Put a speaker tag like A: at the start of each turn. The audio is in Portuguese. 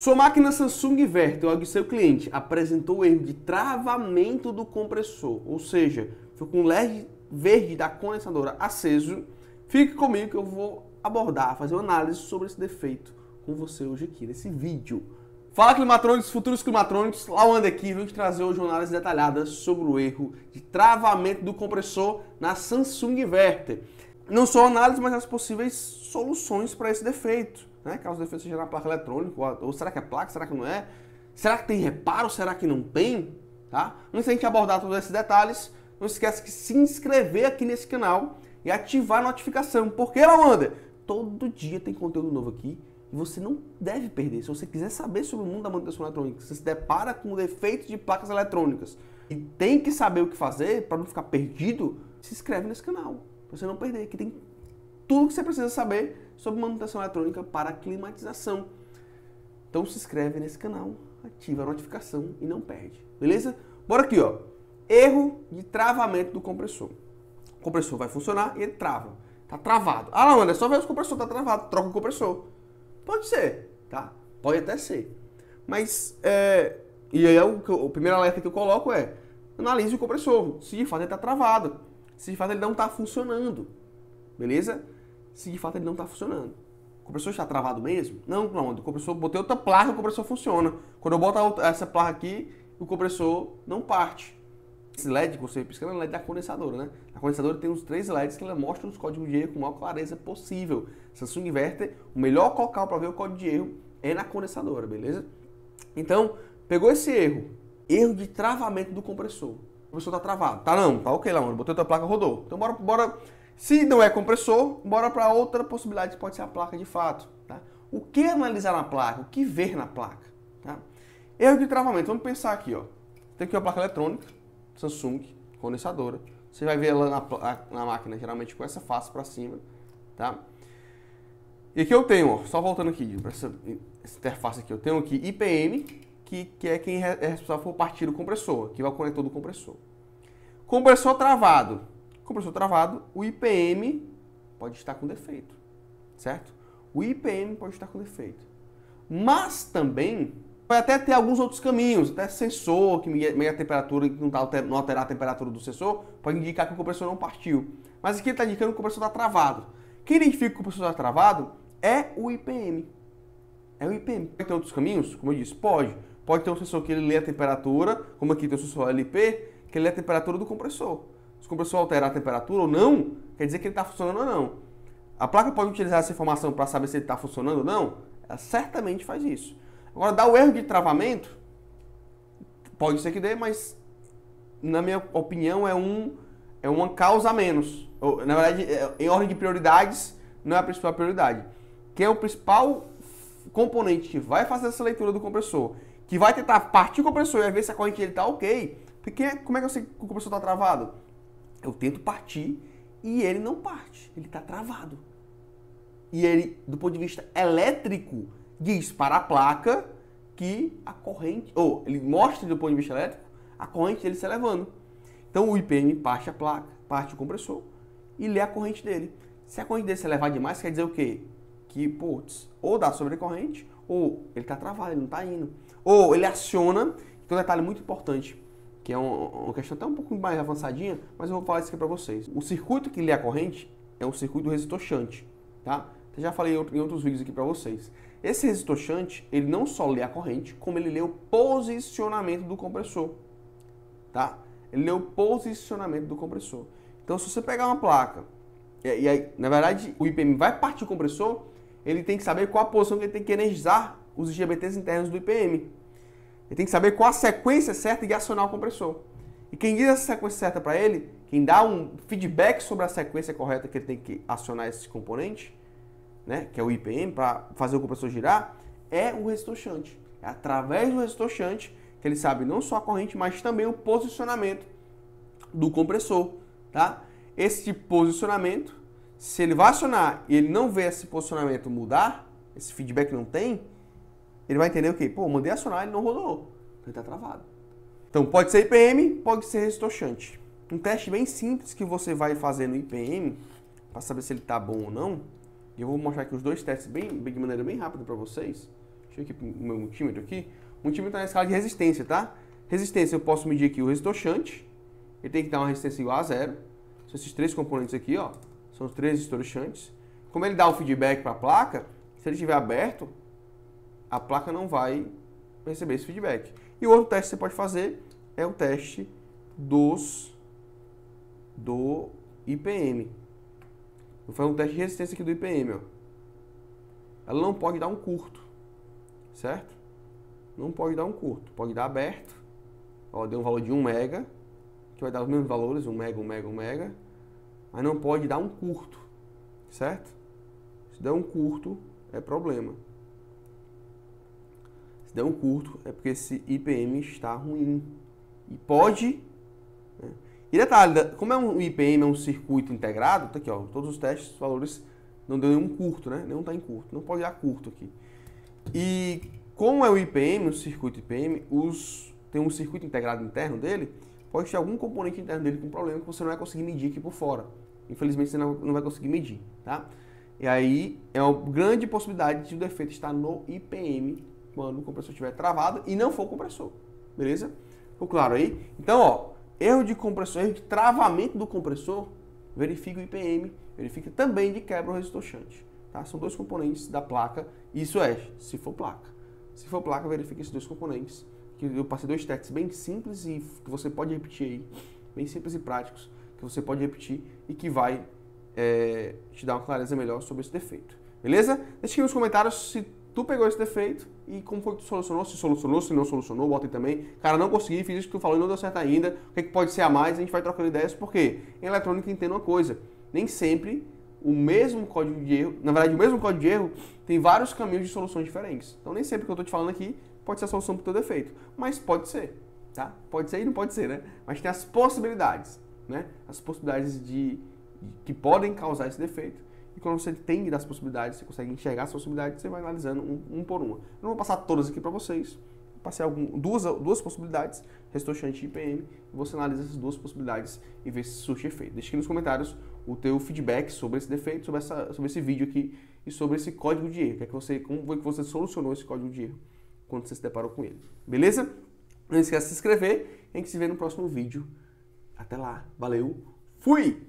A: Sua máquina Samsung Verter, o seu cliente, apresentou erro de travamento do compressor, ou seja, foi com o LED verde da condensadora aceso. Fique comigo que eu vou abordar, fazer uma análise sobre esse defeito com você hoje aqui, nesse vídeo. Fala climatrônicos, futuros climatrônicos, Lawanda aqui, vou te trazer hoje uma análise detalhada sobre o erro de travamento do compressor na Samsung Verter. Não só análise, mas as possíveis soluções para esse defeito. Caso o defeito seja na placa eletrônica, ou será que é placa, será que não é? Será que tem reparo, será que não tem? Tá? Antes da gente abordar todos esses detalhes, não esquece de se inscrever aqui nesse canal e ativar a notificação. Porque, Lawanda, todo dia tem conteúdo novo aqui e você não deve perder. Se você quiser saber sobre o mundo da manutenção eletrônica, se você se depara com defeitos de placas eletrônicas e tem que saber o que fazer para não ficar perdido, se inscreve nesse canal, para você não perder, que tem tudo que você precisa saber sobre manutenção eletrônica para climatização. Então se inscreve nesse canal, ativa a notificação e não perde, beleza? Bora aqui, ó. Erro de travamento do compressor. O compressor vai funcionar e ele trava. Tá travado. Ah, não, é só ver se o compressor tá travado, troca o compressor. Pode ser, tá? Pode até ser. Mas, e aí o primeiro alerta que eu coloco é, analise o compressor, se de fato ele tá travado, se de fato ele não tá funcionando, beleza? Se de fato ele não está funcionando. O compressor está travado mesmo? Não, o compressor, botei outra placa, o compressor funciona. Quando eu boto essa placa aqui, o compressor não parte. Esse LED que você piscando é o LED da condensadora, né? A condensadora tem uns 3 LEDs que ela mostra os códigos de erro com a maior clareza possível. Samsung Inverter, o melhor local para ver o código de erro é na condensadora, beleza? Então, pegou esse erro, erro de travamento do compressor. O compressor está travado. Tá não, tá ok lá, mano. Botei outra placa, rodou. Então bora. Se não é compressor, bora para outra possibilidade que pode ser a placa de fato. Tá? O que analisar na placa? O que ver na placa? Tá? Erro de travamento. Vamos pensar aqui. Ó. Tem aqui uma placa eletrônica, Samsung, condensadora. Você vai ver ela na máquina geralmente com essa face para cima. Tá? E aqui eu tenho, ó, só voltando aqui para essa interface aqui, eu tenho aqui IPM, que é quem é responsável por partir do compressor, que vai o conector do compressor. Compressor travado. Compressor travado, o IPM pode estar com defeito, certo? O IPM pode estar com defeito. Mas também vai até ter alguns outros caminhos, até sensor que meia a temperatura, que não alterar a temperatura do sensor, pode indicar que o compressor não partiu. Mas aqui ele está indicando que o compressor está travado. Quem identifica que o compressor está travado é o IPM. É o IPM. Pode ter outros caminhos? Como eu disse, pode. Pode ter um sensor que ele lê a temperatura, como aqui tem o sensor LP, que ele lê a temperatura do compressor. Se o compressor alterar a temperatura ou não, quer dizer que ele está funcionando ou não. A placa pode utilizar essa informação para saber se ele está funcionando ou não? Ela certamente faz isso. Agora, dar o erro de travamento, pode ser que dê, mas na minha opinião é uma causa a menos. Na verdade, em ordem de prioridades, não é a principal prioridade. Quem é o principal componente que vai fazer essa leitura do compressor, que vai tentar partir o compressor e ver se a corrente dele está ok, porque como é que eu sei que o compressor está travado? Eu tento partir e ele não parte, ele está travado. E ele, do ponto de vista elétrico, diz para a placa que a corrente, ou ele mostra do ponto de vista elétrico, a corrente dele se elevando. Então o IPM parte a placa, parte o compressor e lê a corrente dele. Se a corrente dele se elevar demais, quer dizer o quê? Que, putz, ou dá sobrecorrente, ou ele está travado, ele não está indo. Ou ele aciona, então um detalhe muito importante, que é uma questão até um pouco mais avançadinha, mas eu vou falar isso aqui para vocês. O circuito que lê a corrente é um circuito resistor shunt, tá? Eu já falei em outros vídeos aqui para vocês. Esse resistor shunt, ele não só lê a corrente, como ele lê o posicionamento do compressor, tá? Ele lê o posicionamento do compressor. Então, se você pegar uma placa, e aí, na verdade, o IPM vai partir o compressor, ele tem que saber qual a posição que ele tem que energizar os IGBTs internos do IPM. Ele tem que saber qual a sequência certa de acionar o compressor. E quem diz essa sequência certa para ele, quem dá um feedback sobre a sequência correta que ele tem que acionar esse componente, né, que é o IPM, para fazer o compressor girar, é o resistor shunt. É através do resistor shunt que ele sabe não só a corrente, mas também o posicionamento do compressor. Tá? Esse posicionamento, se ele vai acionar e ele não vê esse posicionamento mudar, esse feedback não tem, ele vai entender o quê? Pô, mandei acionar, ele não rodou. Ele está travado. Então, pode ser IPM, pode ser resistor shunt. Um teste bem simples que você vai fazer no IPM, para saber se ele está bom ou não. E eu vou mostrar aqui os dois testes de maneira bem rápida para vocês. Deixa Deixa eu ir aqui pro meu multímetro aqui. O multímetro está na escala de resistência, tá? Resistência, eu posso medir aqui o resistor shunt. Ele tem que dar uma resistência igual a 0. São esses 3 componentes aqui, ó. São os 3 resistores shunts. Como ele dá o feedback para a placa, se ele estiver aberto, a placa não vai receber esse feedback. E o outro teste que você pode fazer é o teste do IPM. Vou fazer um teste de resistência aqui do IPM, ó. Ela não pode dar um curto, certo? Não pode dar um curto, pode dar aberto. Ó, deu um valor de 1 mega, que vai dar os mesmos valores, 1 mega, 1 mega, 1 mega. Mas não pode dar um curto, certo? Se der um curto, é problema. Se der um curto, é porque esse IPM está ruim. E pode... Né? E detalhe, como o IPM é um circuito integrado, tá aqui, ó, todos os testes, os valores não deu nenhum curto, né? Nenhum está em curto, não pode dar curto aqui. E como é o IPM, o circuito IPM, tem um circuito integrado interno dele, pode ter algum componente interno dele com problema que você não vai conseguir medir aqui por fora. Infelizmente você não vai conseguir medir, tá? E aí é uma grande possibilidade de o defeito estar no IPM quando o compressor estiver travado e não for o compressor, beleza? Ficou claro aí? Então, ó, erro de compressor, erro de travamento do compressor, verifica o IPM, verifica também de quebra o resistor shunt, tá? São 2 componentes da placa, isso é, se for placa. Se for placa, verifica esses 2 componentes, que eu passei 2 testes bem simples e que você pode repetir aí, bem simples e práticos, que você pode repetir e que vai te dar uma clareza melhor sobre esse defeito, beleza? Deixa aqui nos comentários se tu pegou esse defeito e como foi que tu solucionou, se não solucionou, bota aí também. Cara, não consegui, fiz isso que tu falou e não deu certo ainda, o que pode ser a mais, a gente vai trocando ideias, porque em eletrônica entenda uma coisa, nem sempre o mesmo código de erro, na verdade o mesmo código de erro tem vários caminhos de soluções diferentes. Então nem sempre que eu estou te falando aqui pode ser a solução para o teu defeito, mas pode ser, tá? Pode ser e não pode ser, né? Mas tem as possibilidades, né? As possibilidades que podem causar esse defeito. E quando você entende das possibilidades, você consegue enxergar as possibilidades, você vai analisando um por uma. Eu não vou passar todas aqui para vocês. Passei duas possibilidades, resistor shunt e IPM, e você analisa essas 2 possibilidades e vê se surte efeito. Deixa aqui nos comentários o teu feedback sobre esse defeito, sobre esse vídeo aqui e sobre esse código de erro. Como foi que você solucionou esse código de erro quando você se deparou com ele. Beleza? Não esqueça de se inscrever e a gente se vê no próximo vídeo. Até lá. Valeu. Fui!